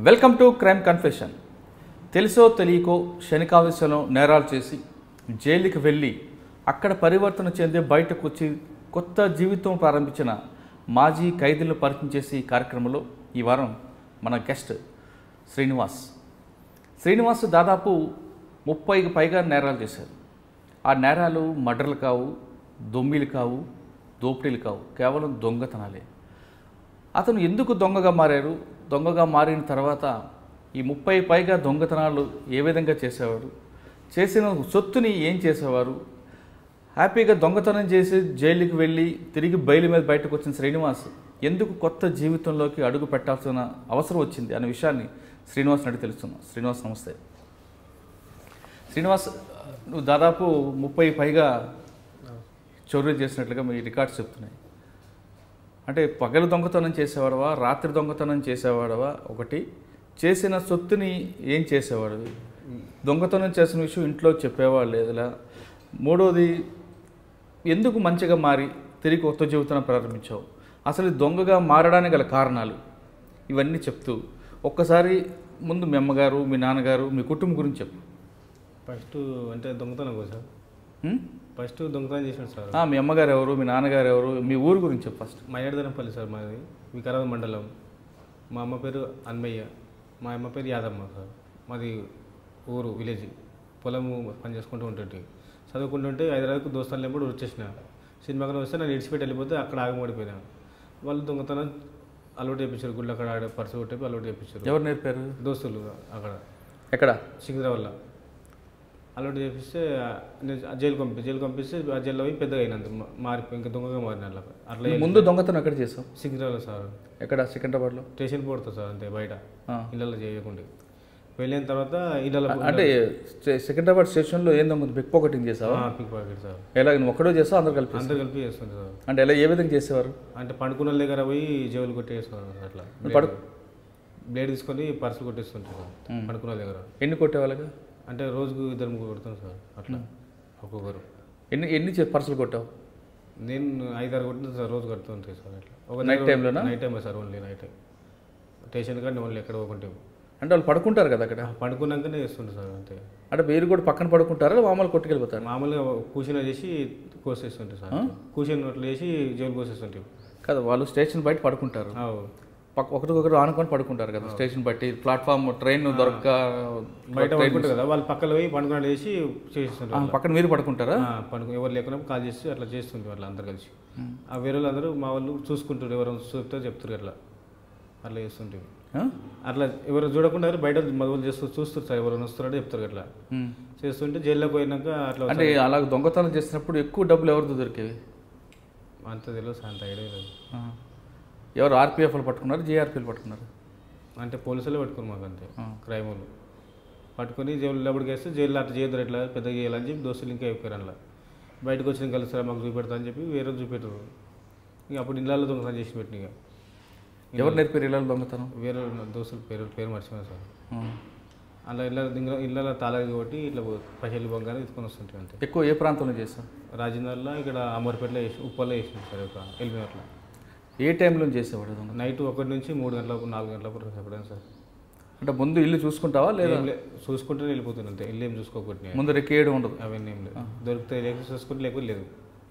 Welcome to crime confession. తెలుసో తెలియకో శనికావేశంలో నేరాలు చేసి జైలుకి వెళ్ళి అక్కడ పరివర్తన చెంది బయటకు వచ్చి కొత్త జీవితం ప్రారంభించిన మాజీ ఖైదీలను పరిచయం చేసి ఈ కార్యక్రమంలో ఈ వారం మన గెస్ట్ శ్రీనివాస్ దాదాపు 30కి పైగా నేరాలు చేశారు. ఆ నేరాలు మర్డర్లు కావు, దొమ్మిలు కావు, దోపిడీలు కావు, కేవలం దొంగతనాలే. అతను ఎందుకు దొంగగా మారారు, దొంగగా మారిన తర్వాత ఈ 30 పైగా దొంగతనాలు ఏ విధంగా చేసేవారు, చేసిన సొత్తుని ఏం చేసేవారు, హ్యాపీగా దొంగతనం చేసి జైలుకి వెళ్ళి తిరిగి బయలు మీద బయటకు వచ్చిన శ్రీనివాస్ ఎందుకు కొత్త జీవితంలోకి అడుగు పెట్టాల్సిన అవసరం వచ్చింది అనే విషయాన్ని శ్రీనివాస్ అడిగి తెలుస్తున్నాం. శ్రీనివాస్ నమస్తే. శ్రీనివాస్, నువ్వు దాదాపు 30 పైగా చోరీ చేసినట్లుగా మీ రికార్డ్స్ చెప్తున్నాయి. అంటే పగలు దొంగతనం చేసేవాడవా, రాత్రి దొంగతనం చేసేవాడవా, ఒకటి చేసిన సొత్తుని ఏం చేసేవాడివి, దొంగతనం చేసిన విషయం ఇంట్లో చెప్పేవాడు లేదులా, మూడోది ఎందుకు మంచిగా మారి తిరిగి కొత్త జీవితాన్ని ప్రారంభించావు, అసలు దొంగగా మారడానికి గల కారణాలు, ఇవన్నీ చెప్తూ ఒక్కసారి ముందు మీ అమ్మగారు, మీ నాన్నగారు, మీ కుటుంబం గురించి చెప్పు. ఫస్ట్ అంటే దొంగతనం కోసం ఫస్ట్ దొంగతనం చేసాడు సార్. మీ అమ్మగారు ఎవరు, మీ నాన్నగారు ఎవరు, మీ ఊరు గురించి చెప్పు ఫస్ట్. మైనార్దనపల్లి సార్, మాది వికారాబాద్ మండలం. మా అమ్మ పేరు అన్మయ్య, మా అమ్మ పేరు యాదమ్మ సార్. మాది ఊరు విలేజ్, పొలము పని చేసుకుంటూ ఉంటుంటే చదువుకుంటుంటే హైదరాబాద్కు దోస్తాలు ఎప్పుడు వచ్చేసిన సినిమాకి వస్తే నన్ను ఇడిచిపెట్టి వెళ్ళిపోతే అక్కడ ఆగమడిపోయినా. వాళ్ళు దొంగతనం అలవాటు చేయించారు, గుళ్ళు అక్కడ ఆడే పర్సు కొట్టి అలవాటు చేయించారు. ఎవరు నేర్పారు? దోస్తులు అక్కడ ఎక్కడ సికింద్రాబాద్లో అలవాటు చేపిస్తే జైలు పంపిస్తే ఆ జైల్లో పోయి పెద్దగా అయినంత మారిపోయి ఇంకా దొంగగా మారిన అట్లా. ముందు దొంగతనం ఎక్కడ చేసావు? సికింద్రాబాద్ సార్. ఎక్కడ? సికింద్రాబాద్లో స్టేషన్ పోడుతుంది సార్, అంతే బయట ఇళ్ళలో చేయకుండా. వెళ్ళిన తర్వాత ఇళ్ళలో అంటే సికింద్రాబాద్ స్టేషన్లో ఏం దొంగ పిక్ పాకెటింగ్ చేసావా? Pickpocket sir. ఎలా నువ్వు ఒక్కడో చేస్తావు, అందరు కలిపి చేస్తుంది సార్. అంటే ఎలా, ఏ విధంగా చేసేవారు? అంటే పండుకున్న దగ్గర పోయి జేబులు కొట్టేసుకున్నారు అట్లా. బ్లేడ్ తీసుకొని పర్సులు కొట్టేస్తుంటారు సార్ పండుకున్న దగ్గర. ఎన్ని కొట్టేవాళ్ళగా? అంటే రోజుకు 2-3 కొడతాను సార్ అట్లా ఒక్కొక్కరు. ఎన్ని పర్సులు కొట్టావు? నేను 5-6 కొట్టిన సార్, రోజు కడుతూ ఉంటాయి సార్ అట్లా. ఒక నైట్ టైంలోనా? Night time sir, only night time. Station కానీ ఓన్లీ ఎక్కడ పోకుంటే. అంటే వాళ్ళు పడుకుంటారు కదా అక్కడ? పడుకున్నాకనే చేస్తుంటారు సార్ అంతే. అంటే మీరు కూడా పక్కన పడుకుంటారా, మామూలు కొట్టుకెళ్ళిపోతారు? మామూలుగా కూర్చుని చేసి కోసేస్తుంటారు సార్. కూర్చొని అట్లా చేసి జైలు కోసేస్తుంటారు కదా. వాళ్ళు స్టేషన్ బయట పడుకుంటారు, ఒకరికొకరు ఆనుకొని పడుకుంటారు కదా స్టేషన్ బట్టి. ప్లాట్ఫామ్ ట్రైన్ దొరక బయట పడుకుంటారు కదా, వాళ్ళు పక్కన పోయి పండుకున్న చేసి చేస్తుంటారు. పక్కన మీరు పడుకుంటారా? ఎవరు లేకుండా కాల్ చేసి అట్లా చేస్తుంటారు వాళ్ళు అందరు కలిసి. ఆ వేరే వాళ్ళందరూ మా వాళ్ళు చూసుకుంటారు, ఎవరు చూస్తే చెప్తారు అట్లా అట్లా చేస్తుంటారు. అట్లా ఎవరు చూడకుండా బయట మొదలు చూస్తారు సార్, ఎవరైనా వస్తారంటే చెప్తారు అట్లా చేస్తుంటే. జైల్లోకి పోయినాక అట్లా. అంటే అలా దొంగతనం చేసినప్పుడు ఎక్కువ డబ్బులు ఎవరితో దొరికేవి? అంత తెలియదు సార్, అంత ఐడియా లేదు. ఎవరు ఆర్పిఎఫ్లు పట్టుకున్నారు, జీఆర్పీలు పట్టుకున్నారు? అంటే పోలీసులే పట్టుకున్నారు మాకు, అంతే క్రైమ్ వాళ్ళు పట్టుకొని జైలు లోపలికి వేస్తే జైల్లో అట్లా చేయదు, ఎట్లా పెద్దగా చేయాలని చెప్పి దోస్తులు ఇంకా అయిపోయారు. అలా బయటకు వచ్చిన కలుస్తారా మాకు చూపెడతా అని చెప్పి వేరే చూపెట్టారు. ఇక అప్పుడు ఇళ్ళల్లో దొంగతనం చేసి పెట్టిన. ఇక ఎవరు నేర్పారు ఇళ్ళలో దొంగతనం? వేరే దోస్తులు పేరు మర్చిపోయాను సార్. అలా ఇళ్ళలో తాళాలు కొట్టి ఇట్లా పైసలు బంగారం తీసుకొని వస్తుంటాయి అంతే. ఎక్కువ ఏ ప్రాంతంలో చేస్తాం? రాజేంద్రలో, ఇక్కడ అమర్పేటలో వేసి, ఉప్పల్లో వేసినాం సార్. ఒక వెళ్ళిపోయి అట్లా. ఏ టైంలో చేసేవాడు? నైట్ 1 నుంచి 3 గంటలకు 4 గంటలకు ఎప్పుడైనా సార్. అంటే ముందు ఇల్లు చూసుకుంటావా లేదా? చూసుకుంటే వెళ్ళిపోతుంది అంతే, ఇల్లు ఏం చూసుకోకూడదు. ముందు రెక్కేయడం ఉండదు? అవన్నీ ఏం లేదు, దొరికితే లేక చూసుకుంటే లేకపోతే లేదు.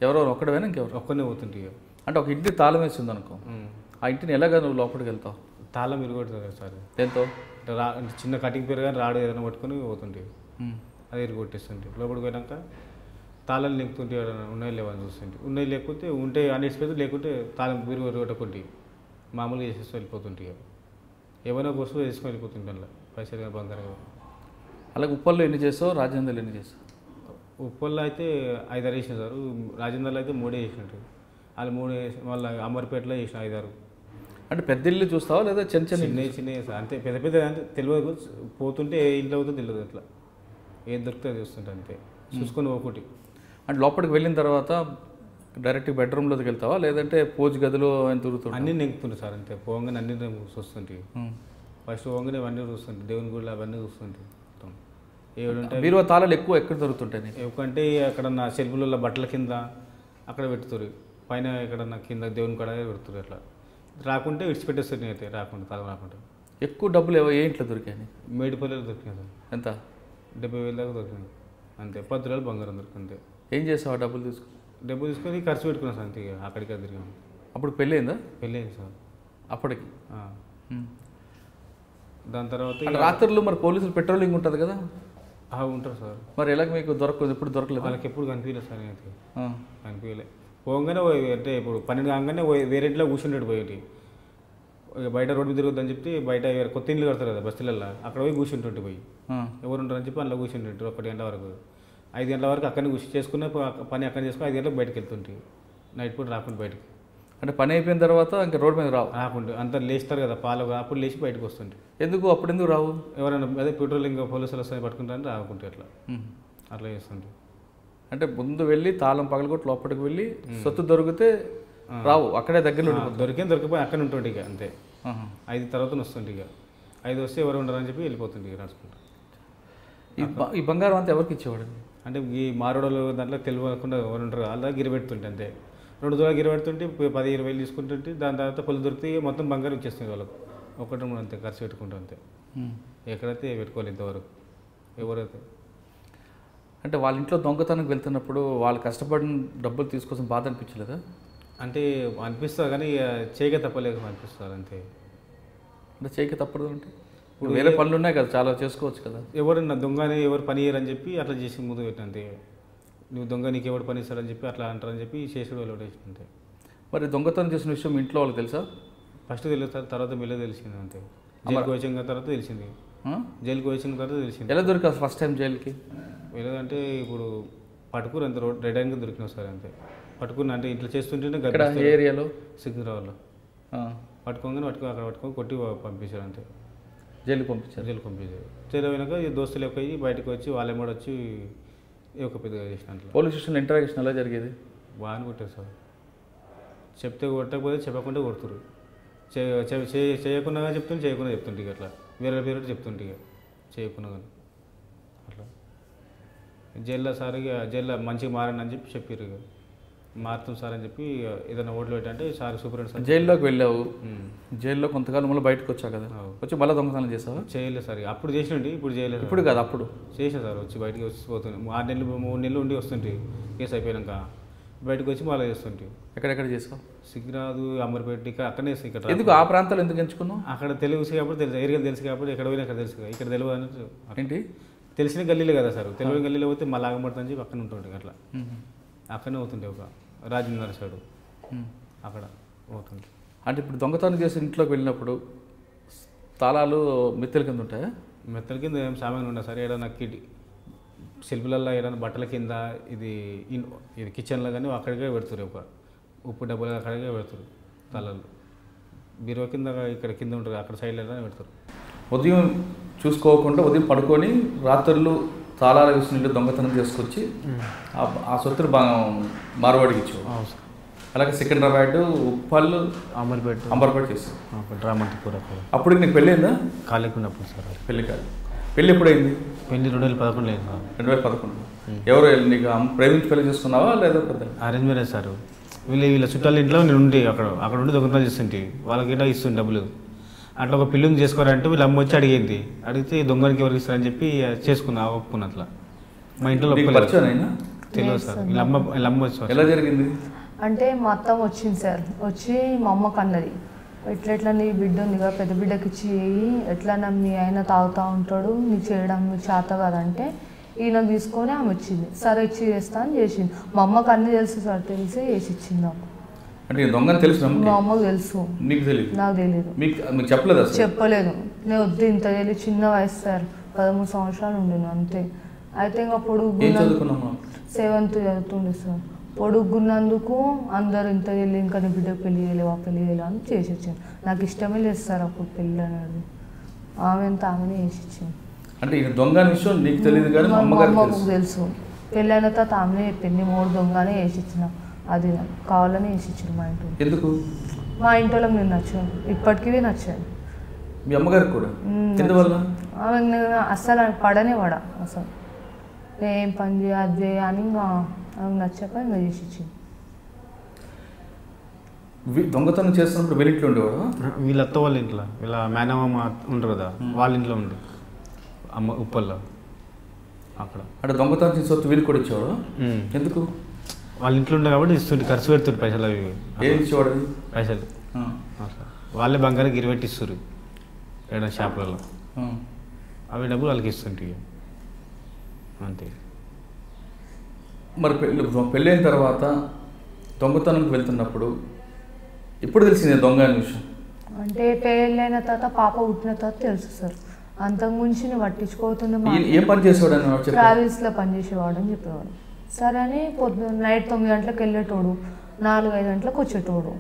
ఎవరెవరు ఒక్కడవేనా ఇంకెవరు? ఒక్కనే పోతుంటే. అంటే ఒక ఇంటి తాళం వేసింది అనుకో, ఆ ఇంటిని ఎలాగా నువ్వు లోపలికి వెళ్తావు? తాళం ఇరుగొడుతుంది కదా సార్. ఎంతో చిన్న కటింగ్ పేరు కానీ రాడు ఏదైనా పట్టుకొని పోతుంటే అది ఇరుగొట్టేస్తుంటే. లోపలికి పోయినాక తాళాలు నింపుతుంటే ఉన్నాయి లేవని చూస్తుంటే, ఉన్నాయి లేకపోతే ఉంటే అనేసిపోతే, లేకుంటే తాళం విరుగొట్టకుంటే మామూలుగా చేసేసి వెళ్ళిపోతుంటే. ఏమైనా వస్తువు వేసుకొని వెళ్ళిపోతుంటే అలా పైసలు కానీ బంగారం. అలాగే ఉప్పల్లో ఎన్ని చేస్తావు, రాజేంద్రలో ఎన్ని చేస్తావు? ఉప్పల్లో అయితే 5-6 వేసిన సార్, రాజేంద్రలో అయితే 3 వేసినట్టు. వాళ్ళు 3 వేసి మళ్ళీ అమర్పేటలో వేసిన 5-6. అంటే పెద్ద ఇల్లు చూస్తావా లేదా చిన్న చిన్న సార్? అంతే పెద్ద అంటే తెలియదు, పోతుంటే ఏ ఇల్లు అవుతుందో తెలియదు. అట్లా ఏది దొరికితే చూస్తుంటే అంతే, చూసుకొని ఒకటి. అంటే లోపలికి వెళ్ళిన తర్వాత డైరెక్ట్ బెడ్రూమ్లోకి వెళ్తావా లేదంటే పూజ గదిలో తిరుగుతావు? అన్నీ నెంగుతుంటే సార్ అంతే. పోగానే అన్ని చూస్తుంటాయి. ఫస్ట్ పోగానే అవన్నీ చూస్తుంటాయి, దేవుని గుళ్ళు అవన్నీ చూస్తుంటాయి. ఏడుంటాయి. బీరువా తాళాలు ఎక్కువ ఎక్కడ దొరుకుతుంటాయి? ఎందుకంటే అక్కడ నా సెల్ఫులలో బట్టల కింద అక్కడ పెడుతురు, పైన ఎక్కడన్నా కింద దేవుని కూడా పెడుతురు. అట్లా రాకుంటే విడిచిపెట్టేస్తారు, నేనైతే రాకుండా తాళం రాకుండా. ఎక్కువ డబ్బులు ఏ ఇంట్లో దొరికాయి? మేడిపల్లిలో దొరికినాయి సార్. ఎంత? 70,000 దాకా దొరికినాయి అంతే. 10 తులాలు బంగారం దొరికింది అంతే. ఏం చేసావు ఆ డబ్బులు తీసుకుని? డబ్బులు తీసుకొని ఖర్చు పెట్టుకున్నాం సార్ అంతే. అక్కడికి తిరిగాము. అప్పుడు పెళ్ళి అయిందా? పెళ్ళి అయింది సార్ అప్పటికి. దాని తర్వాత అంటే రాత్రులు మరి పోలీసులు పెట్రోలింగ్ ఉంటుంది కదా? ఉంటారు సార్. మరి ఎలాగ మీకు దొరకదు? ఎప్పుడు దొరకలేదు? వాళ్ళకి ఎప్పుడు కనిపించలేదు సార్. అయితే కనిపించలే. పోగానే అంటే ఇప్పుడు 12 కాగానే వేరే ఇంట్లో కూర్చుంటాడు పోయేటి. బయట రోడ్డు తిరగొద్దని చెప్పి బయట కొత్త ఇండ్లు కడతారు కదా బస్తీలలో, అక్కడ పోయి కూర్చుంటుంటే పోయి ఎవరు ఉంటారని చెప్పి అందులో కూర్చుంటుంటారు 1 గంట వరకు. 5 గంటల వరకు అక్కడనే కూర్చొని చేసుకున్న పని అక్కడ చేసుకుని 5 గంటలకు బయటకు వెళ్తుంటాయి. నైట్ పూట రాకుండా బయటకు. అంటే పని అయిపోయిన తర్వాత ఇంకా రోడ్ మీద రాకుండా అంతా లేస్తారు కదా పాలు, అప్పుడు లేచి బయటకు వస్తుంటాయి. ఎందుకు అప్పుడు ఎందుకు రావు? ఎవరైనా అదే పెట్రోలింగ్ పోలీసులు వస్తాయి పట్టుకుంటారని రాకుంటే అట్లా చేస్తుంటాయి. అంటే ముందు వెళ్ళి తాళం పగలగొట్టి లోపలికి వెళ్ళి సొత్తు దొరికితే రావు, అక్కడే దగ్గర దొరికిపోయి అక్కడ ఉంటుండే ఇక అంతే. 5 తర్వాత వస్తుంటే ఇక 5 వస్తే ఎవరు ఉండరని చెప్పి వెళ్ళిపోతుంది ఇక నడుచుకుంటా. ఈ బంగారం అంతా ఎవరికి ఇచ్చేవాడు? అంటే ఈ మారోడలు దాంట్లో తెలియకుండా ఎవరు ఉంటారు అలా గిరిపెడుతుంటే అంతే. 2 తులాలు గిరిపెడుతుంటే 10-20 వేలు తీసుకుంటుంటే దాని తర్వాత పొలు దొరికితే మొత్తం బంగారం ఇచ్చేస్తుంది వాళ్ళకు. 1-2 అంతే ఖర్చు పెట్టుకుంటూ అంతే. ఎక్కడైతే పెట్టుకోవాలి ఇంతవరకు ఎవరైతే. అంటే వాళ్ళ ఇంట్లో దొంగతనానికి వెళ్తున్నప్పుడు వాళ్ళు కష్టపడిన డబ్బులు తీసుకొచ్చిన బాధ అనిపించలేదా? అంటే అనిపిస్తుంది కానీ చేయక తప్పలేదు అనిపిస్తుంది అంతే. అంటే చేయక తప్పదు అంటే ఇప్పుడు వేరే పనులు ఉన్నాయి కదా, చాలా చేసుకోవచ్చు కదా. ఎవరన్నా దొంగని ఎవరు పని చేయరని చెప్పి అట్లా చేసి ముందు పెట్టినంతే. నువ్వు దొంగ నీకు ఎవరు పని ఇస్తారని చెప్పి అట్లా అంటారని చెప్పి చేసేడు వాళ్ళు వేసినంతే. మరి దొంగతనం చేసిన విషయం ఇంట్లో వాళ్ళకి తెలుసా? ఫస్ట్ తెలియదు, తర్వాత మెల్లగా తెలిసింది అంతే. జైలుకి వచ్చిన తర్వాత తెలిసింది. జైలుకి వచ్చిన తర్వాత తెలిసింది. ఎలా దొరికా ఫస్ట్ టైం జైలుకి? వెళ్ళదంటే ఇప్పుడు పట్టుకుని అంత రెడ్ హ్యాండ్గా దొరికినా సార్ అంతే. పట్టుకుని అంటే ఇట్లా చేస్తుంటేనే ఏరియాలో సికింద్రాబాద్లో పట్టుకోగానే అక్కడ పట్టుకొని కొట్టి పంపించారు అంతే. జైలుకి పంపించారు. జైలు పోయినాక దోస్తులు పోయి బయటకు వచ్చి వాళ్ళే కూడా వచ్చి ఒక పెద్దగా చేసిన. పోలీస్ స్టేషన్ ఇంటరాక్షన్ ఎలా జరిగేది? బాగానే కొట్టారు సార్. చెప్తే కొట్టకపోతే చెప్పకుండా కొడుతురు. చేయకుండా కానీ చెప్తుంటే చేయకుండా చెప్తుంటే ఇక అట్లా వేరే పేరు చెప్తుంటే ఇక చేయకుండా కానీ అట్లా. జైల్లో సార్ ఇక జైల్లో మంచిగా మారండి అని చెప్పి చెప్పారు. ఇక మారుతాం సార్ అని చెప్పి ఏదైనా ఓట్లు పెట్టంటే సార్ సూపరింటెండెంట్ సార్. జైల్లోకి వెళ్ళావు, జైల్లో కొంతకాలం మళ్ళీ బయటకు వచ్చావు కదా, వచ్చి మళ్ళీ దొంగతనం చేసావా? చేయలేదు సార్. అప్పుడు చేసినండి, ఇప్పుడు చేయలేదు. ఇప్పుడు కాదు అప్పుడు చేసా సార్. వచ్చి బయటకు వచ్చి పోతుంది. 6 నెలలు 3 నెలలు ఉండి వస్తుంటే కేసు అయిపోయాక బయటకు వచ్చి మళ్ళీ చేస్తుంటే. ఎక్కడెక్కడ చేసావు? సిగ్గిరాదు, అమర్పేట అక్కడనే. ఇక్కడ ఎందుకు ఆ ప్రాంతాలు ఎందుకు ఎంచుకున్నావు? అక్కడ తెలుసు కాబట్టి తెలుసు, ఏరియా తెలుసు కాబట్టి ఎక్కడ పోయినా అక్కడ తెలుసు. ఇక్కడ తెలియదు అని ఏంటి తెలిసిన గల్లీలే కదా సార్. తెలియని గల్లీలో పోతే మళ్ళీ ఆగబడుతుందని చెప్పి అక్కడ ఉంటుండే. అట్లా అక్కడనే అవుతుండే. ఒక రాజేంద్ర సైడు అక్కడ అవుతుంది. అంటే ఇప్పుడు దొంగతనం చేసి ఇంట్లోకి వెళ్ళినప్పుడు తాళాలు మెత్తల కింద ఉంటాయా? మెత్తల కింద ఏం సామాన్లు ఉండవు సార్. ఏదైనా సెల్ఫ్లలో ఏదైనా బట్టల కింద ఇది కిచెన్లో కానీ అక్కడికే పెడుతురు. ఒక ఉప్పు డబ్బులు అక్కడికే పెడతారు తాళాలు. బీరువా కింద ఇక్కడ కింద ఉంటారు, అక్కడ సైడ్లో పెడతారు. ఉదయం చూసుకోకుండా ఉదయం పడుకొని రాత్రులు తాళాలు వేసిన దొంగతనం చేసుకొచ్చి ఆ సొత్తులు మార్వాడికి ఇచ్చావు. అలాగే సికింద్రాబాద్, ఉప్పల్, అంబర్పేట చేస్తావు. అప్పుడు నీకు పెళ్ళి అయిందా? కాలేకున్నప్పుడు సార్ పెళ్ళి కాదు. పెళ్ళి ఎప్పుడైంది? పెళ్ళి 2011 అయింది సార్. 2011. ఎవరు నీకు ప్రేమించి పెళ్లి చేసుకున్నావా లేదా? పెద్ద అరేంజ్ మ్యారేజ్ సార్. వీళ్ళ చుట్టాల ఇంట్లో నేను ఉండి అక్కడ ఉండి దొంగతనం చేస్తుంటే వాళ్ళకి ఇట్లా ఇస్తుంది డబ్బులు. అట్లా ఒక పిల్లని చేసుకోవాలంటే వీళ్ళ అమ్మ వచ్చి అడిగింది. అడిగితే దొంగనికి ఎవరికి ఇస్తారని చెప్పి చేసుకున్నా, ఒప్పుకున్నా. అట్లా మా ఇంట్లో తెలియదు సార్. వీళ్ళ అమ్మ వచ్చి. ఎలా జరిగింది అంటే మా అత్త వచ్చింది సార్. వచ్చి మా అమ్మకు అన్నది, ఎట్లా నీ బిడ్డ ఉందిగా, పెద్ద బిడ్డకి ఇచ్చి ఎట్లా మీ ఆయన తాగుతూ ఉంటాడు, నీకు చేయడం మీకు చేత కదంటే ఈయన తీసుకొని ఆమె వచ్చింది. సరే ఇచ్చి చేస్తా అని చేసింది. మా అమ్మకు అన్నీ తెలుసు సార్, తెలిసి వేసి ఇచ్చింది నాకు. అంటే దొంగని తెలుసు? మా అమ్మకు తెలుసు. నీకు తెలియదు? నాకు తెలియదు. మీకు చెప్పలేదు? చెప్పలేదు. నేను వద్దు ఇంత తెలియదు, చిన్న వయసు సార్, 13 సంవత్సరాలు ఉండిను అంతే. అయితే ఇంకా పొడుగు 7th చదువుతుండే సార్. పొడుగున్నందుకు అందరు ఇంత వెళ్ళి ఇంకా నీ బిడ్డ పెళ్ళి చేయలేవా అని చేసి వచ్చింది. నాకు ఇష్టమే లేదు సార్ అప్పుడు పెళ్ళి అనేది. ఆమె అంతా ఆమెనే వేసి ఇచ్చింది. అంటే దొంగ విషయం నీకు తెలియదు కానీ మా అమ్మకు తెలుసు. పెళ్ళైన తర్వాత ఆమెనే చెప్పింది, 3 దొంగనే వేసి ఇచ్చిన. అది కావాలని వేసి ఇచ్చింది మా ఇంట్లో. ఎందుకు? మా ఇంట్లో నేను నచ్చాను, ఇప్పటికీ నచ్చాను. మీ అమ్మగారికి కూడా? ఆమె అసలు పడనే అసలు ఏం పని చేయ అది అని ఇంకా ఆమె నచ్చాక ఇంకా చేసి ఇచ్చింది. దొంగతనం చేస్తున్నప్పుడు వీళ్ళింట్లో ఉండేవాడు? వీళ్ళ అత్త వాళ్ళ ఇంట్లో, వీళ్ళ మేనమామ ఉంటారు కదా వాళ్ళ ఇంట్లో ఉండి అమ్మ ఉప్పల్లో అక్కడ. అంటే దొంగతనం చేసే సొత్తు వీళ్ళు కూడా ఇచ్చేవాడు? ఎందుకు? వాళ్ళ ఇంట్లో ఉండే కాబట్టి ఇస్తుంటే ఖర్చు పెడుతుంది పైసలు. అవి ఏమి ఇచ్చేవాడు? పైసలు వాళ్ళే బంగారం గిరిపెట్టి ఇస్తారు ఏదైనా షాపులలో, అవి డబ్బులు వాళ్ళకి ఇస్తుంటాయి అంతే. మరి పెళ్ళైన తర్వాత దొంగతనంకి వెళ్తున్నప్పుడు ఎప్పుడు తెలిసింది దొంగ అనే విషయం? అంటే పెళ్ళైన తర్వాత పాప పుట్టిన తర్వాత తెలుసు సార్. అంతకుముంచి నేను పట్టించుకోతుండే. ఏం పని చేసేవాడు? ట్రావెల్స్లో పనిచేసేవాడు అని చెప్పేవాడు. సరే అని పొద్దున్న నైట్ 9 గంటలకు వెళ్ళేటోడు, 4-5 గంటలకు వచ్చేటోడు.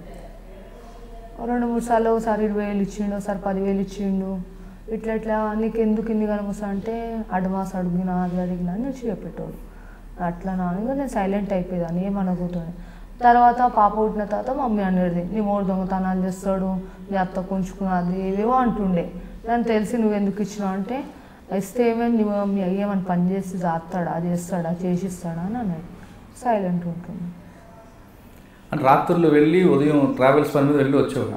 2-3 సార్లు ఒకసారి 20,000 ఇచ్చిండు, ఒకసారి 10,000 ఇచ్చిండు. ఇట్లా నీకు ఎందుకు ఇన్ని కనుమొస్తా అంటే అడ్వాన్స్ అడిగినా అది అడిగినా అని వచ్చి చెప్పేటోడు. అట్లా నాన్నగా నేను సైలెంట్ అయిపోయేదాన్ని, ఏమనుకుంటుంది. తర్వాత పాప పుట్టిన తర్వాత మమ్మీ అనేది నీ మూడు దొంగతనాలు చేస్తాడు, నీ అత్త కొంచుకున్నది ఏవేవో అంటుండే. నన్ను తెలిసి నువ్వు ఎందుకు ఇచ్చినావు అంటే ఇస్తే ఏమైనా నువ్వు మీ అయ్యేమని పని చేసి చేస్తాడా, చేస్తాడా, చేసిస్తాడా అని అన్నాడు. సైలెంట్ ఉంటుంది. అంటే రాత్రులు వెళ్ళి ఉదయం ట్రావెల్స్ పని మీద వెళ్ళి వచ్చేవాడు.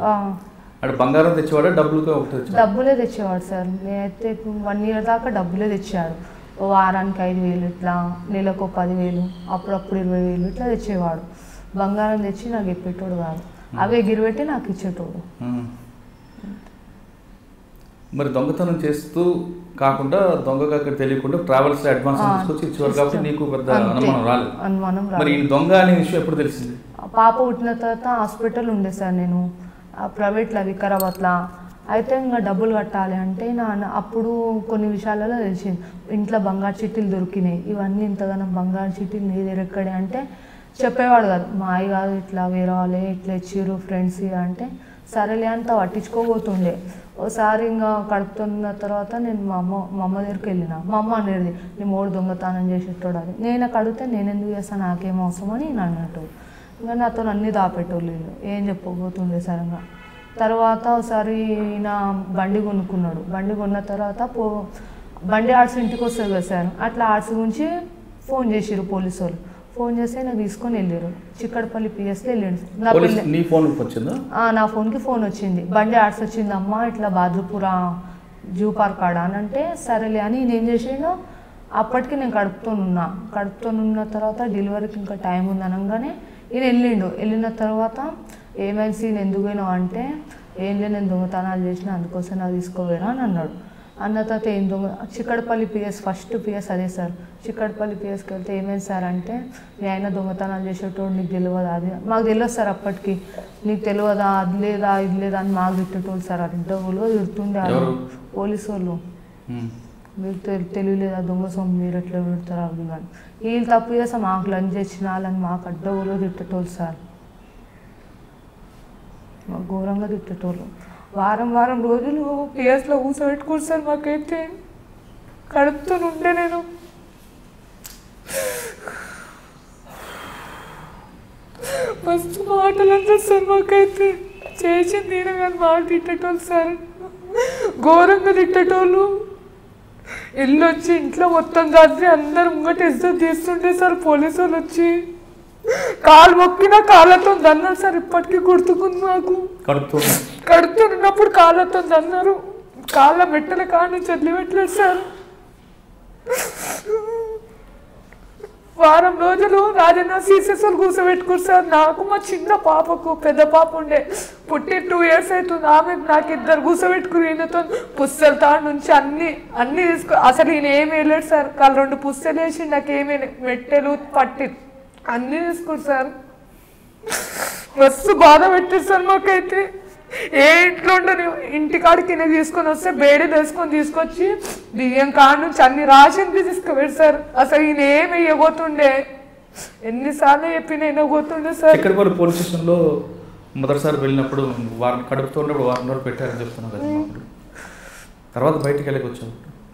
అంటే బంగారం తెచ్చేవాడా డబ్బులుగా? డబ్బులే తెచ్చేవాడు సార్. నేనైతే 1 year దాకా డబ్బులే తెచ్చాడు. వారానికి 5,000 ఇట్లా, నెలకు 10,000, అప్పుడప్పుడు 20,000 ఇట్లా తెచ్చేవాడు. బంగారం తెచ్చి నాకు ఇప్పేటోడు కాదు, అవే గిరిపెట్టి నాకు ఇచ్చేటోడు. మరి దొంగతనం చేస్తూ కాకుండా దొంగగా తెలియకుండా ట్రావెల్స్ అడ్వాన్స్ తీసుకొచ్చి ఇచ్చేవారు కాబట్టి నీకు పెద్ద అనుమానం రాలేదు. అనుమానం రాలేదు. మరి దొంగ అనే విషయం ఎప్పుడు తెలిసింది? పాప పుట్టిన తర్వాత హాస్పిటల్ ఉండే సార్ నేను ప్రైవేట్లో వికారాబాద్లో. అయితే ఇంకా డబ్బులు కట్టాలి అంటే అప్పుడు కొన్ని విషయాలలో తెలిసింది. ఇంట్లో బంగారు చీటీలు దొరికినాయి, ఇవన్నీ ఇంతగానో బంగారు చీటీలు నీ దగ్గర ఎక్కడే అంటే చెప్పేవాడు కాదు. మా అయ్య కాదు ఇట్లా వేరే వాళ్ళే ఇట్లా ఇచ్చిర్రు ఫ్రెండ్స్ అంటే సరేలే అంత పట్టించుకోబోతుండే. ఒకసారి ఇంకా కడుపుతున్న తర్వాత నేను మా అమ్మ దగ్గరికి వెళ్ళిన. మా అమ్మ అనేది నీ మూడు దొంగతనం చేసేటోడు అది. నేను కడిగితే నేను ఎందుకు చేస్తాను, నాకేం అవసరం అని నేను అన్నట్టు. ఇంకా నాతో అన్నీ దాపెట్టోళ్ళు, ఏం చెప్పబోతుండే సరంగా. తర్వాత ఒకసారి నా బండి కొనుక్కున్నాడు. బండి కొన్న తర్వాత బండి ఆర్ట్స్ ఇంటికి వస్తుంది కదా సార్, అట్లా ఆర్ట్స్ గురించి ఫోన్ చేసిర్రు పోలీసు వాళ్ళు. ఫోన్ చేస్తే నాకు తీసుకొని వెళ్ళారు. చిక్కడపల్లి పిఎస్కి వెళ్ళాడు. నా ఫోన్కి ఫోన్ వచ్చింది, బండి ఆర్ట్స్ వచ్చింది అమ్మ ఇట్లా బాద్రపుర జూ పార్క్ ఆడ అని అంటే సరేలే అని నేను ఏం చేసాను. అప్పటికి నేను కడుపుతోనున్న తర్వాత డెలివరీకి ఇంకా టైం ఉంది అనగానే ఈయన వెళ్ళిండు. వెళ్ళిన తర్వాత ఏమైనా సీన్ ఎందుకు పోయినావు అంటే ఏం లేదు నేను దొంగతనాలు చేసిన అందుకోసం నాకు తీసుకోపోయినా అని అన్నాడు. అన్న తర్వాత ఏం దొంగ చిక్కడపల్లి పిఎస్ ఫస్ట్ పిఎస్ అదే సార్. చిక్కడపల్లి పిఎస్కి వెళ్తే ఏమైంది సార్ అంటే మీ ఆయన దొంగతనాలు చేసేటోడు నీకు తెలియదా అది మాకు తెలియదు సార్. అప్పటికి నీకు తెలియదా అది లేదా ఇది లేదా అని మాకు తిట్టేటోళ్ళు సార్. అది ఇంటర్వ్యూలో తిడుతుండే పోలీసు వాళ్ళు. మీకు తెలియలేదా దొంగ సొమ్ము మీరు ఎట్లా పెడతారు అవి కానీ వీళ్ళు తప్పు చేస్తా మాకు లంచ్ తెచ్చిన వాళ్ళని మాకు అడ్డవులో తిట్టేటోళ్ళు సార్. మాకు ఘోరంగా తిట్టేటోళ్ళు. వారం రోజులు పిఎస్లో కూర్చోబెట్టుకోరు సార్. మాకైతే కడుపుతూ ఉంటే నేను మస్తు మాటలు అంటారు సార్. మాకైతే చేసింది నేను కానీ మాకు తిట్టేటోళ్ళు సార్, ఘోరంగా తిట్టేటోళ్ళు. ఇల్లు వచ్చి ఇంట్లో మొత్తం కాదు అందరు ముంగట ఇజ్జత్ తీస్తుంటే సార్ పోలీసు వాళ్ళు వచ్చి కాలు మొక్కినా కాళ్ళతో దన్నారు సార్. ఇప్పటికీ గుర్తుకుంది మాకు. కడుపుతున్నప్పుడు కాళ్ళతో దన్నారు, కాళ్ళ మెట్టల కాని చదివిపెట్టలేదు సార్. వారం రోజులు రాజన్న సీసెస్లు కూర్చోబెట్టుకోరు సార్. నాకు మా చిన్న పాపకు, పెద్ద పాప ఉండే పుట్టి 2 years అవుతుంది. ఆమె నాకు 2 కూర్చోబెట్టుకుని ఈయనతో పుస్తల తాడు నుంచి అన్ని తీసుకో. అసలు ఈయన ఏమి వేయలేడు సార్. కాళ్ళు 2 పుస్తలు వేసి నాకేమీ మెట్టెలు పట్టి అన్నీ తీసుకోరు సార్. మస్తు బాధ పెట్టారు సార్ మాకైతే. ఏ ఇంట్లో ఉండని ఇంటికాడికి ఈయన తీసుకొని వస్తే బేడీలు వేసుకొని తీసుకొచ్చి బియ్యం కాడ నుంచి అన్ని రాసింది తీసుకుపోయాడు సార్. అసలు ఈయన ఏమి వేయబోతుండే, ఎన్నిసార్లు చెప్పిన వేయబోతుండే సార్. చిక్కడపల్లి పోలీస్ స్టేషన్లో మొదటిసారి వెళ్ళినప్పుడు కడుపుతో ఉన్నప్పుడు వారం రోజులు పెట్టారని చెప్తున్నాను కదా. తర్వాత బయటికి వెళ్ళకి వచ్చాను.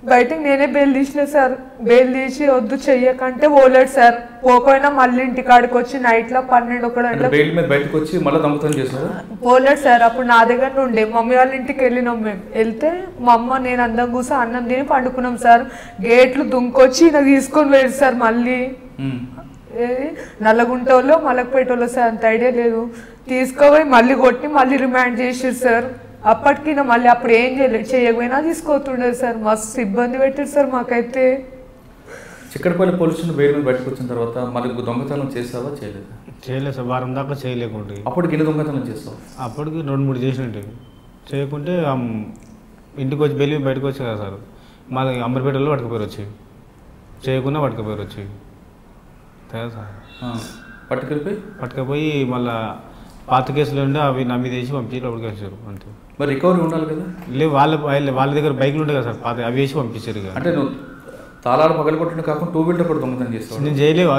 బయటకు నేనే బెయిల్ తీసిన సార్. బెయిల్ తీసి వద్దు చెయ్యకంటే పోలేడు సార్. పోకపోయినా మళ్ళీ ఇంటికాడికి వచ్చి నైట్లో 12-1 బెయిల్ మీద బయటకు వచ్చి మళ్ళీ దొంగతనం చేశారు. పోలేడు సార్. అప్పుడు నా దగ్గర ఉండే మమ్మీ వాళ్ళ ఇంటికి వెళ్ళినాం మేము. వెళ్తే మా అమ్మ నేను అందం కూర్చో అన్నం తిని పండుకున్నాం సార్. గేట్లు దుంకొచ్చి నాకు తీసుకొని పోయారు సార్. మళ్ళీ నల్లగుంటోళ్ళు మలకపేటోళ్ళు సార్, అంత ఐడియా లేదు. తీసుకోపోయి మళ్ళీ కొట్టి మళ్ళీ రిమాండ్ చేసారు సార్. అప్పటికి మళ్ళీ అప్పుడు ఏం చేయకపోయినా తీసుకోతుండే సార్. మస్తు ఇబ్బంది పెట్టారు సార్ మాకైతే. చిక్కడపల్లి పోలీస్ స్టేషన్ బెయిల్ మీద బయటకు వచ్చిన తర్వాత మళ్ళీ దొంగతనం చేసావా చేయలేదు? చేయలేదు సార్, వారం దాకా చేయలేకుంటే. అప్పటికి ఎన్ని దొంగతనం చేస్తావు? అప్పటికి 2-3 చేసినట్టు. చేయకుంటే ఇంటికి వచ్చి బెయిల్ బయటకు వచ్చి కదా సార్, మా అంబర్పేటలో పట్టుకుపోయారు వచ్చి, చేయకుండా పట్టుకుపోయారు వచ్చి కదా సార్. పట్టుకపోయి మళ్ళీ పాత కేసులు ఉండే అవి నా మీద వేసి పంపించి లోపలికి వచ్చారు అంతే. మరి రికవరీ ఉండాలి కదా? లేదు, వాళ్ళ దగ్గర బైక్లు ఉంటాయి కదా సార్, పాత అవి వేసి పంపించారు. అంటే నువ్వు తాళాలు పగలు కొట్టడం కాకుండా 2 వీలర్ కూడా దొంగతనం చేస్తావు? నేను చేయలేవు,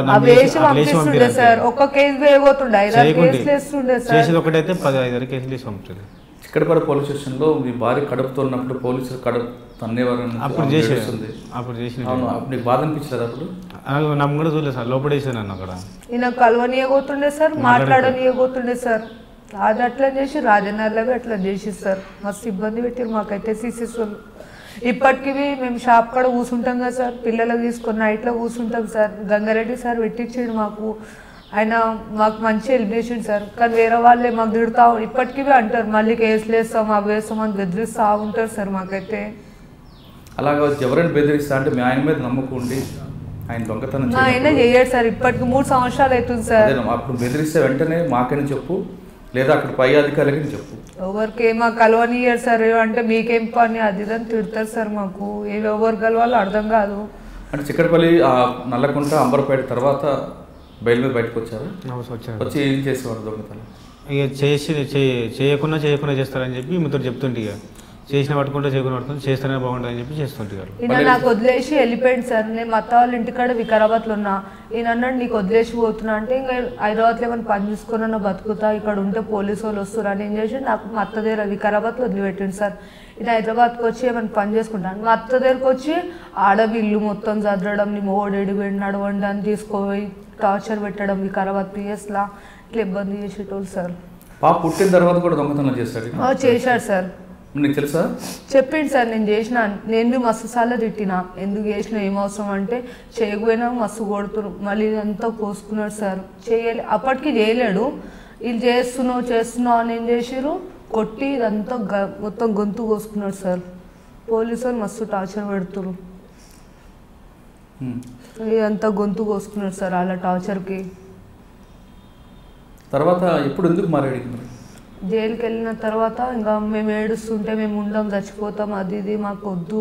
చేసేది ఒకటైతే 10-5 కేసులు వేసి పంపించారు. చిక్కడపల్లి పోలీస్ స్టేషన్లో మీ భార్య కడుపుతో ఉన్నప్పుడు పోలీసులు కడుపు తన్నేవారని అప్పుడు చేసిన నీకు బాధ అనిపించలేదు? అప్పుడు నమ్మ కూడా చూడలేదు సార్, లోపడేసాను నన్ను అక్కడ. ఈయన కలవనీయబోతుండే సార్, మాట్లాడనీయబోతుండే సార్. అది అట్లా చేసి రాజనగర్లో అట్లా చేసి సార్ మస్తు ఇబ్బంది పెట్టారు మాకైతే సీసీస్ వాళ్ళు. ఇప్పటికి మేము షాప్ కాడ కూర్చుంటాం కదా సార్, పిల్లలకు తీసుకొని నైట్లో కూర్చుంటాం సార్. గంగారెడ్డి సార్ పెట్టించాడు మాకు, ఆయన మాకు మంచి హెల్ప్ చేసిండు సార్. కానీ వేరే వాళ్ళే మాకు తిడుతూ ఇప్పటికీ అంటారు మళ్ళీ కేసులు వేస్తాం అవి వేస్తాం అని బెదిరిస్తూ ఉంటారు సార్ మాకైతే. అలాగా ఎవరైనా బెదిరిస్తా అంటే మీ ఆయన మీద నమ్మకం ఉండి ఆయన దొంగతనం ఆయన చేయడు సార్. ఇప్పటికి 3 సంవత్సరాలు అవుతుంది సార్. అప్పుడు బెదిరిస్తే వెంటనే మాకని చెప్పు, లేదా అక్కడ పై అధికారులకి చెప్పు. ఎవరికి మాకు కలవనియ్యారు సార్. అంటే మీకేం పని అది ఇదని తిడతారు సార్ మాకు. ఎవరు కలవాలో అర్థం కాదు. అంటే చిక్కడపల్లి నల్లకుంట అంబర్పేట తర్వాత బయలు మీద బయటకు వచ్చారు. వచ్చి ఏం చేసేవారు దొంగతనం? ఇక చేయకుండా చేస్తారని చెప్పి మీతో చెప్తుంటే, ఇక చేసిన పట్టుకుంటే చేయకుండా పట్టుకుంటే చేస్తేనే బాగుంటుంది అని చెప్పి చేస్తుంటారు. ఈయన నాకు వదిలేసి వెళ్ళిపోయింది సార్. నేను మా అత్త వాళ్ళ ఇంటికాడ వికారాబాద్లో ఉన్నా. ఈయన అన్నాడు నీకు వదిలేసి పోతున్నా అంటే ఇంకా హైదరాబాద్లో ఏమైనా పని చూసుకున్నా బతుకుతా, ఇక్కడ ఉంటే పోలీసు వాళ్ళు వస్తారు అని ఏం చేసి నాకు మా అత్త దగ్గర వికారాబాద్లో వదిలిపెట్టింది సార్. ఈయన హైదరాబాద్కి వచ్చి ఏమైనా పని చేసుకుంటాను. మా అత్త దగ్గరకు వచ్చి ఆడవి ఇల్లు మొత్తం చదవడం, నీ మోడేడు నడవండి అని తీసుకుపోయి టార్చర్ పెట్టడం వికారాబాద్ పిఎస్లా ఇట్లా ఇబ్బంది చేసేటోళ్ళు సార్. పాప పుట్టిన తర్వాత కూడా దొంగతనం చేశాడు? చేశాడు సార్. నీకు తెలుసా? చెప్పింది సార్. నేను చేసిన, నేను మస్తు సార్లు తిట్టినా. ఎందుకు చేసిన ఏం అవసరం అంటే చేయకపోయినా మస్తు కొడుతున్నారు. మళ్ళీ ఇదంతా కోసుకున్నాడు సార్. చేయలే, అప్పటికి చేయలేడు. వీళ్ళు చేస్తున్నావు అని ఏం చేసారు, కొట్టి ఇదంతా మొత్తం గొంతు కోసుకున్నాడు సార్. పోలీసు వాళ్ళు మస్తు టార్చర్ పెడుతున్నారు. ఇదంతా గొంతు కోసుకున్నాడు సార్ అలా టార్చర్కి. తర్వాత ఇప్పుడు ఎందుకు మారాడు? జైలుకి వెళ్ళిన తర్వాత ఇంకా మేము ఏడుస్తుంటే మేము ఉండం చచ్చిపోతాం అది ఇది మాకు వద్దు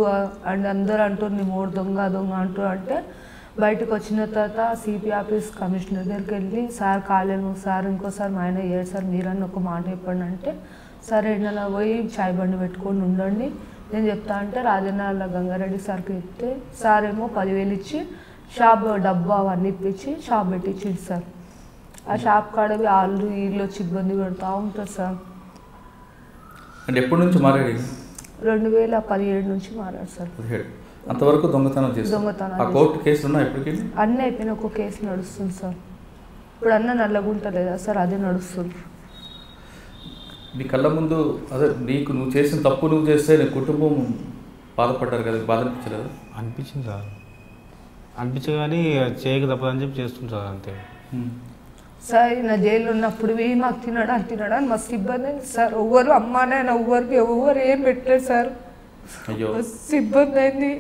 అండ్ అందరూ అంటారు నీ మూడు దొంగ అంటారు. అంటే బయటకు వచ్చిన తర్వాత సిపి ఆఫీస్ కమిషనర్ దగ్గరికి వెళ్ళి సార్ కాలేము సార్, ఇంకోసారి మా ఆయన ఏడు సార్ మీరని ఒక మాట చెప్పండి అంటే సరే ఎండలో పోయి చాయ్ బండి పెట్టుకొని ఉండండి నేను చెప్తా అంటే రాజనగర్లో గంగారెడ్డి సార్కి చెప్తే సార్ ఏమో 10,000 ఇచ్చి షాప్ డబ్బా అవన్నీ ఇప్పించి షాప్ పెట్టించింది సార్. ఆ షాప్ కాడవి వాళ్ళు వీళ్ళు వచ్చి ఇబ్బంది పెడతా ఉంటారు సార్. అంటే ఎప్పటి నుంచి మారాడు? 2017 నుంచి మారాడు సార్. అంతవరకు దొంగతనం చేస్తాను. కోర్టు కేసులు ఉన్నాయి ఇప్పటికీ? అన్నీ అయిపోయిన ఒక కేసు నడుస్తుంది సార్. ఇప్పుడు అన్న నల్లగుంటలేదా సార్, అదే నడుస్తుంది. నీ కళ్ళ ముందు అదే నువ్వు చేసిన తప్పు నువ్వు చేస్తే నీ కుటుంబం బాధపడ్డారు కదా, బాధ అనిపించలేదు? అనిపించింది సార్, అనిపించగానే చేయక తప్పదని చెప్పి చేస్తుంది సార్ అంతే. సార్ నా జైలు ఉన్నప్పుడు మాకు తినడానికి మస్తు ఇబ్బంది అయింది సార్. ఎవ్వరు అమ్మానే ఎవ్వరికి ఎవరు ఏం పెట్టలేదు సార్. మస్తు ఇబ్బంది అయింది.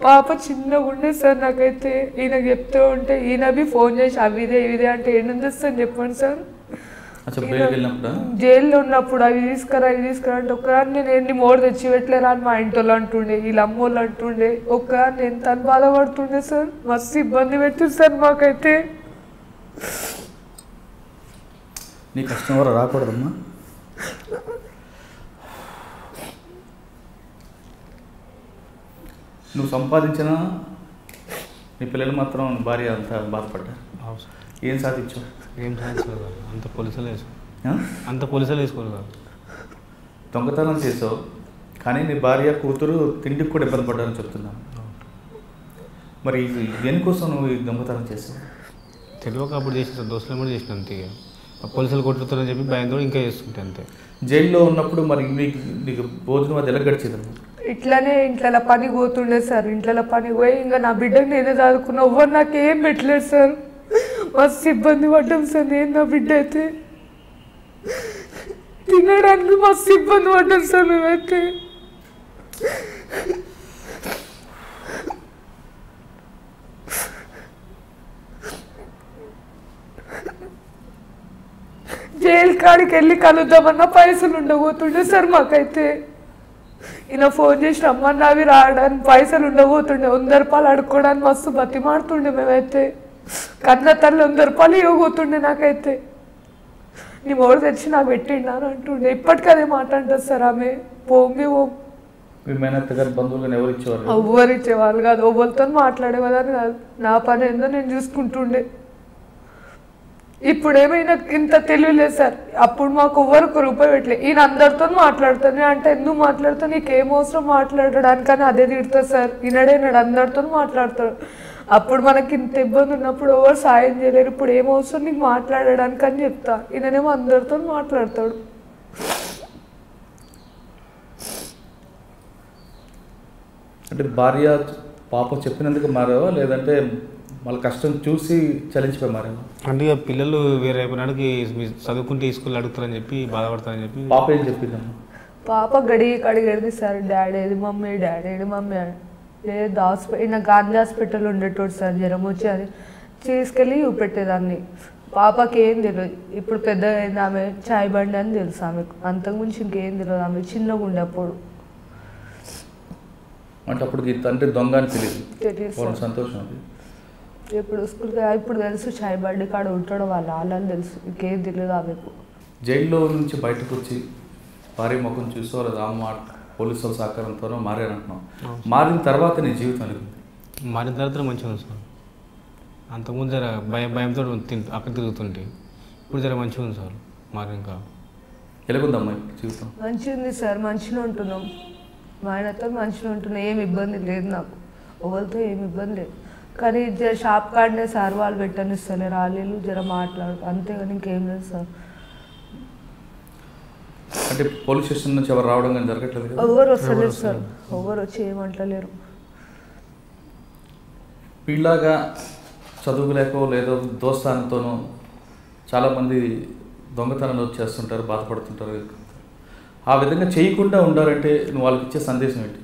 పాప చిన్నగా ఉండే సార్. నాకైతే ఈయనకు చెప్తూ ఉంటే ఈయన ఫోన్ చేసి అవి ఇదే అంటే ఏంటంటే సార్ చెప్పండి సార్. జైల్లో ఉన్నప్పుడు అవి తీసుకురా అంటే ఒక్కదాన్ని నేను ఎన్ని మోడు తెచ్చి పెట్టలేరా అని మా ఇంట్లో అంటుండే, వీళ్ళ అమ్మోళ్ళు అంటుండే. ఒక్కదాన్ని ఎంత అని బాధపడుతుండే సార్. మస్తు ఇబ్బంది పెట్టింది సార్ మాకైతే. నీ కష్టం ఎవరు రాకూడదమ్మా. నువ్వు సంపాదించిన నీ పిల్లలు మాత్రం భార్య అంతా బాధపడ్డారు. ఏం సాధించావు? ఏం సాధించలేదు, అంత పోలీసులు వేసుకోలేదు. దొంగతనం చేసావు కానీ నీ భార్య కూతురు తిండికి కూడా ఇబ్బంది పడ్డారని చెప్తున్నాను. మరి దేనికోసం నువ్వు ఈ దొంగతనం చేసావు? తెలియక అప్పుడు చేసిన దోస్తులు కూడా చేసిన అంతే. పోలీసులు కొట్టుతారని చెప్పి భయంతో ఇంకా చేస్తుంటే అంతే. జైల్లో ఉన్నప్పుడు మరి నీకు భోజనం అది ఎలా గడిచేది? ఇట్లానే ఇంట్లో పని పోతుండే సార్. ఇంట్లో పని పోయి ఇంకా నా బిడ్డకు నేనే చదువుకున్నా. ఎవ్వరు నాకేం పెట్టలేదు సార్. మస్తు ఇబ్బంది పడ్డాం సార్. నేను నా బిడ్డ అయితే తినడానికి మస్తు ఇబ్బంది పడ్డాం సార్ మేమైతే. జైలు కాడికి వెళ్ళి కలుద్దామన్నా పైసలు ఉండబోతుండే సార్ మాకైతే. ఈయన ఫోన్ చేసి రమ్మన్నా అవి రావడానికి పైసలు ఉండబోతుండే. 100 రూపాయలు అడుక్కోవడానికి మస్తు బతిమాడుతుండే మేమైతే. కన్న తల్లి 100 రూపాయలు ఇవ్వబోతుండే నాకైతే. నీ మోడు తెచ్చి నాకు పెట్టిండు అని అంటుండే. ఇప్పటికీ అదే మాట అంటుంది సార్ ఆమె. పోంగి ఓం మీ మేనత్త గారి బంధువులను ఎవరు ఇచ్చేవారు? ఎవ్వరు ఇచ్చేవాళ్ళు కాదు. ఎవరితో మాట్లాడేవాళ్ళని కాదు. నా పని ఏందో నేను చూసుకుంటుండే. ఇప్పుడు ఏమైనా ఇంత తెలియలేదు సార్. అప్పుడు మాకు ఎవ్వరు రూపాయి పెట్టలేదు. ఈయన అందరితో మాట్లాడుతాను అంటే ఎందుకు మాట్లాడుతా, నీకేం అవసరం మాట్లాడడానికని అదే తిడతాడు సార్. ఈనాడు అందరితో మాట్లాడతాడు. అప్పుడు మనకి ఇంత ఇబ్బంది ఉన్నప్పుడు ఎవరు సాయం చేయలేరు. ఇప్పుడు ఏం అవసరం నీకు మాట్లాడడానికి అని చెప్తా. ఈయననేమో అందరితో మాట్లాడతాడు. అంటే భార్య పాప చెప్పినందుకు మారావా, లేదంటే వాళ్ళ కష్టం చూసి చలించిపోయి మారావా? అంటే ఇక పిల్లలు వేరే అయిపోయినాడికి చదువుకుంటే స్కూల్ అడుగుతారని చెప్పి బాధపడతారని చెప్పి. పాప ఏం చెప్పిందమ్మా? పాప కడిగేది సార్. డాడీ ఏది మమ్మీ, డాడీ ఏది మమ్మీ అని. లేదు ఈయన గాంధీ హాస్పిటల్ ఉండేటోడు సార్. జ్వరం వచ్చి అది తీసుకెళ్ళి చూపెట్టేదాన్ని. పాపకి ఏం తెలియదు. ఇప్పుడు పెద్దగా అయింది. ఆమె చాయ్ బండి అని తెలుసు ఆమెకు. అంతకుమించి ఇంకేం తెలియదు. ఆమె చిన్నగా ఉండే అప్పుడు. అంటే అప్పుడు తండ్రి దొంగ అని తెలియదు. తెలియదు. సంతోషం అది. ఇప్పుడు స్కూల్కి ఇప్పుడు తెలుసు చాయ్ బండి కాడ ఉంటాడు వాళ్ళని తెలుసు. ఇంకేం తెలియదు ఆమెకు. జైల్లో నుంచి బయటకు వచ్చి భార్య ముఖం చూసో లేదా అమ్మ పోలీసుల సహకారంతోనో మారారంటున్నాం. మారిన తర్వాత నీ జీవితం అనిపింది? మారిన తర్వాత మంచిగా ఉంది సార్. అంతకుముందు జర భయంతో అక్కడ తిరుగుతుంటే ఇప్పుడు జర మంచిగా ఉంది సార్. మారి ఇంకా ఎలాగుందమ్మా జీవితం? మంచిగా ఉంది సార్. మంచిగా ఉంటున్నాం. మా ఆయనతో మంచిగా ఉంటున్నాం. ఏమి ఇబ్బంది లేదు నాకు. ఎవరితో ఏమి ఇబ్బంది లేదు. కానీ జర షాప్ కాడనే సార్ వాళ్ళు పెట్టనిస్తలేరు. రాళ్ళు జర మాట్లాడు అంతేగాని ఇంకేం లేదు సార్. అంటే పోలీస్ స్టేషన్ నుంచి ఎవరు రావడం కానీ జరగట్లేదు? ఎవరు వస్తలేదు సార్. ఎవరు వచ్చి ఏమంటలేరు. వీళ్ళగా చదువు లేకో లేదో దోస్తానంతోనో చాలామంది దొంగతనాలు వచ్చేస్తుంటారు, బాధపడుతుంటారు. ఆ విధంగా చేయకుండా ఉండాలంటే నువ్వు వాళ్ళకి ఇచ్చే సందేశం ఏంటి?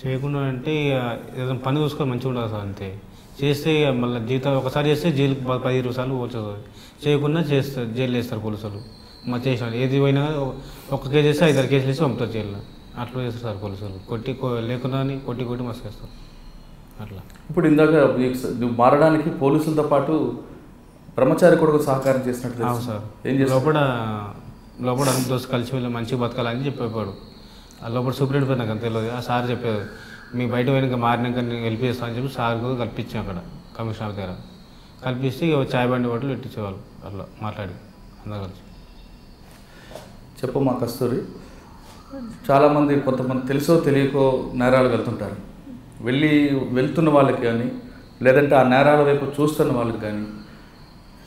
చేయకుండా అంటే ఏదైనా పని చూసుకొని మంచిగా ఉండాలి సార్. అంతే చేస్తే మళ్ళీ జీతం ఒకసారి చేస్తే జైలు 15 సార్లు పోతుంది. చేయకుండా చేస్తారు, జైలు వేస్తారు పోలీసులు. మా చేసిన ఏది పోయినా ఒక కేసు వేస్తే 5 కేసులు వేసి పంపుతారు జైల్లో. అట్లా చేస్తారు సార్ పోలీసులు. లేకుండా కొట్టి మస్తు వేస్తారు అట్లా. ఇప్పుడు ఇందాక నువ్వు మారడానికి పోలీసులతో పాటు బ్రహ్మచారి కూడా సహకారం చేసినట్టు సార్. ఏం చేస్తారు? లోపల అందరూ దోస్తు కలిసి వెళ్ళి మంచిగా బతకాలని చెప్పేవాడు. ఆ లోపల సూపరింటెండెంట్ నాకు అంత తెలియదు. ఆ సార్ చెప్పేది మీ బయట పోయినాక మారినాక నేను హెల్ప్ చేస్తానని చెప్పి సార్ కూడా కల్పించాం అక్కడ కమిషనర్ దగ్గర. కల్పిస్తే ఇక చాయ్ బండి బట్టలు పెట్టించేవాళ్ళు అట్లా మాట్లాడి అందరూ కలిసి. చెప్పమ్మా కస్తూరి. చాలామంది కొంతమంది తెలుసో తెలియకో నేరాలు వెళ్తుంటారు. వెళ్తున్న వాళ్ళకి కానీ లేదంటే ఆ నేరాల వైపు చూస్తున్న వాళ్ళకి కానీ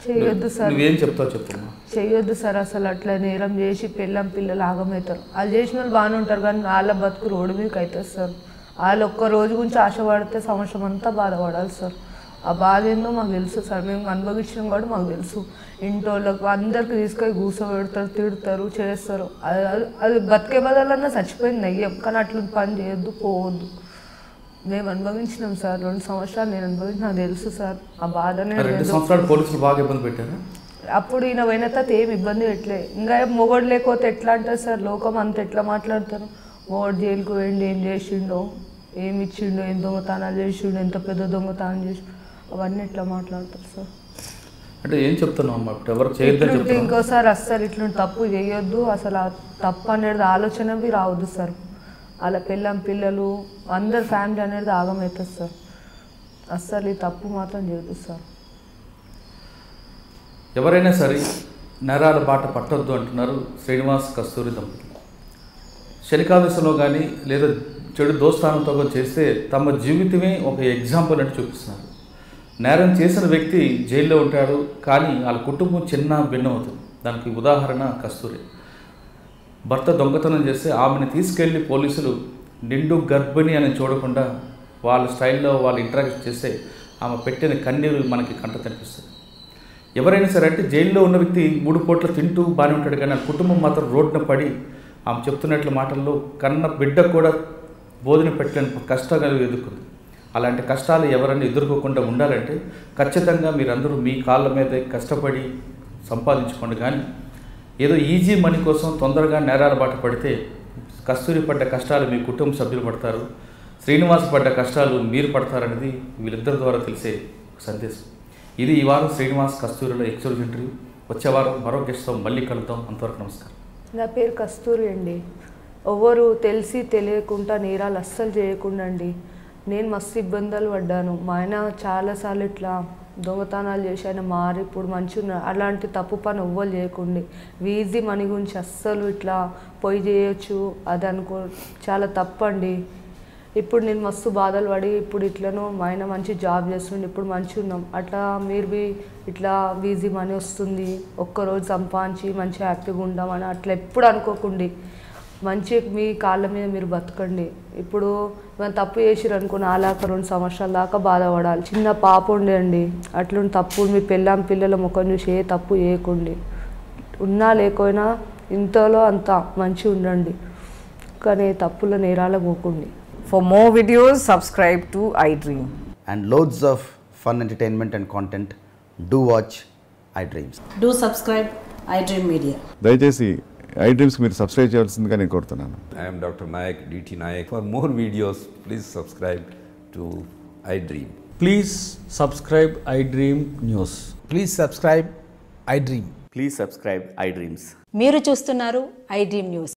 చేయొద్దు సార్. నువ్వేం చెప్తావు చెప్పమ్మా? చేయొద్దు సార్. అసలు అట్లా నేరం చేసి పిల్లలు ఆగమవుతారు. వాళ్ళు చేసిన వాళ్ళు బాగానే ఉంటారు కానీ వాళ్ళ బతుకు రోడ్డు మీదకి అవుతుంది సార్. వాళ్ళు ఒక్క రోజు గురించి ఆశపడితే సంవత్సరం అంతా బాధపడాలి సార్. ఆ బాధ ఏందో మాకు తెలుసు సార్. మేము అనుభవించినాం కూడా మాకు తెలుసు. ఇంటోళ్ళకు అందరికి తీసుకొని కూర్చోబెడతారు, తిడతారు, చేస్తారు. అది బతికే బదాలన్నా చచ్చిపోయింది నయ్యం. కానీ అట్లా పని చేయొద్దు, పోవద్దు. మేము అనుభవించినాం సార్. 2 సంవత్సరాలు నేను అనుభవించి నాకు తెలుసు సార్ ఆ బాధనే. 2 సంవత్సరాలు పోలీసులు బాగా ఇబ్బంది పెట్టారు. అప్పుడు ఈయన పోయిన తర్వాత ఏమి ఇబ్బంది పెట్టలే. ఇంకా మొగడు లేకపోతే ఎట్లా అంటారు సార్? లోకం అంత ఎట్లా మాట్లాడతారు? మొగడు జైలుకు పోయిండు, ఏం చేసిండో, ఏమి ఇచ్చిండో, ఏం దొంగతనాలు చేసిండు, ఎంత పెద్ద దొంగతనం చేసి అవన్నీ ఎట్లా మాట్లాడతారు సార్? అంటే ఏం చెప్తున్నావు అమ్మా? ఎవరు చేయొద్దు. ఇంకోసారి అస్సలు ఇట్లాంటి తప్పు చేయొద్దు. అసలు ఆ తప్పు అనేది ఆలోచనవి రావద్దు సార్. వాళ్ళ పిల్లలు అందరు ఫ్యామిలీ అనేది ఆగమవుతుంది సార్. అస్సలు ఈ తప్పు మాత్రం చేయొద్దు సార్. ఎవరైనా సరే నేరాల బాట పట్టొద్దు అంటున్నారు శ్రీనివాస్ కస్తూరి దంపతులు. శనికావేశంలో కానీ లేదా చెడు దోస్తానంతో చేస్తే తమ జీవితమే ఒక ఎగ్జాంపుల్ అంటే చూపిస్తున్నారు. నేరం చేసిన వ్యక్తి జైల్లో ఉంటాడు కానీ వాళ్ళ కుటుంబం చిన్న భిన్నమవుతుంది. దానికి ఉదాహరణ కస్తూరి. భర్త దొంగతనం చేస్తే ఆమెను తీసుకెళ్ళి పోలీసులు నిండు గర్భిణి అని చూడకుండా వాళ్ళ స్టైల్లో వాళ్ళు ఇంటరాక్ట్ చేస్తే ఆమె పెట్టిన కన్నీరు మనకి కంట కనిపిస్తుంది. ఎవరైనా సరే అంటే జైల్లో ఉన్న వ్యక్తి 3 పూట్ల తింటూ బాగానే ఉంటాడు, కానీ ఆ కుటుంబం మాత్రం రోడ్డున పడి ఆమె చెప్తున్నట్లు మాటల్లో కన్న బిడ్డ కూడా భోజనం పెట్టలేని కష్టాలు ఎదుర్కొంది. అలాంటి కష్టాలు ఎవరైనా ఎదుర్కోకుండా ఉండాలంటే ఖచ్చితంగా మీరందరూ మీ కాళ్ళ మీద కష్టపడి సంపాదించుకోండి. కానీ ఏదో ఈజీ మనీ కోసం తొందరగా నేరాల బాట పడితే కస్తూరి పడ్డ కష్టాలు మీ కుటుంబ సభ్యులు పడతారు, శ్రీనివాస్ పడ్డ కష్టాలు మీరు పడతారనేది వీళ్ళిద్దరి ద్వారా తెలిసే సందేశం. ఇది ఈ వారం శ్రీనివాస్ కస్తూరిలో ఎక్స్క్లూజివ్ ఇంటర్వ్యూ. వచ్చే వారం మరో గెస్ట్తో మళ్ళీ కలుద్దాం. అంతవరకు నమస్కారం. నా పేరు కస్తూరి అండి. ఎవరు తెలిసి తెలియకుండా నేరాలు అస్సలు చేయకుండా అండి. నేను మస్తు ఇబ్బందులు పడ్డాను. మా ఆయన చాలాసార్లు ఇట్లా దొంగతనాలు చేసి ఆయన మారి ఇప్పుడు మంచిగా ఉన్నారు. అలాంటి తప్పు పని ఎవ్వరు చేయకండి. ఈజీ మనీ గురించి అస్సలు ఇట్లా పోయి చేయొచ్చు అది అనుకో, చాలా తప్పండి. ఇప్పుడు నేను మస్తు బాధలు పడి ఇప్పుడు ఇట్లను మా ఆయన మంచి జాబ్ చేస్తుండే, ఇప్పుడు మంచిగా ఉన్నాం. అట్లా మీరు బి ఇట్లా ఈజీ మనీ వస్తుంది, ఒక్కరోజు సంపాదించి మంచి హ్యాపీగా ఉందామని అట్లా ఎప్పుడు అనుకోకండి. మంచి మీ కాళ్ళ మీద మీరు బతకండి. ఇప్పుడు మనం తప్పు చేసిరు అనుకో, 4-2 సంవత్సరాల దాకా బాధపడాలి. చిన్న పాప ఉండే అండి, అట్లుండి తప్పు మీ పిల్లల ముఖం చూసి ఏ తప్పు చేయకండి. ఉన్నా లేకపోయినా ఇంతలో అంత మంచిగా ఉండండి, కానీ తప్పుల నేరాల పోకండి. For more videos, subscribe to iDream. And loads of fun entertainment and content, do watch iDreams. Do subscribe iDream Media. దయచేసి iDreams మీరు సబ్స్క్రైబ్ చేయాల్సిందిగా నేను కోరుతున్నాను. I am Dr. Nayak, DT Nayak. For more videos, please subscribe to iDream. Please subscribe iDream News. Please subscribe iDream. Please subscribe iDreams. మీరు చూస్తున్నారు iDream News.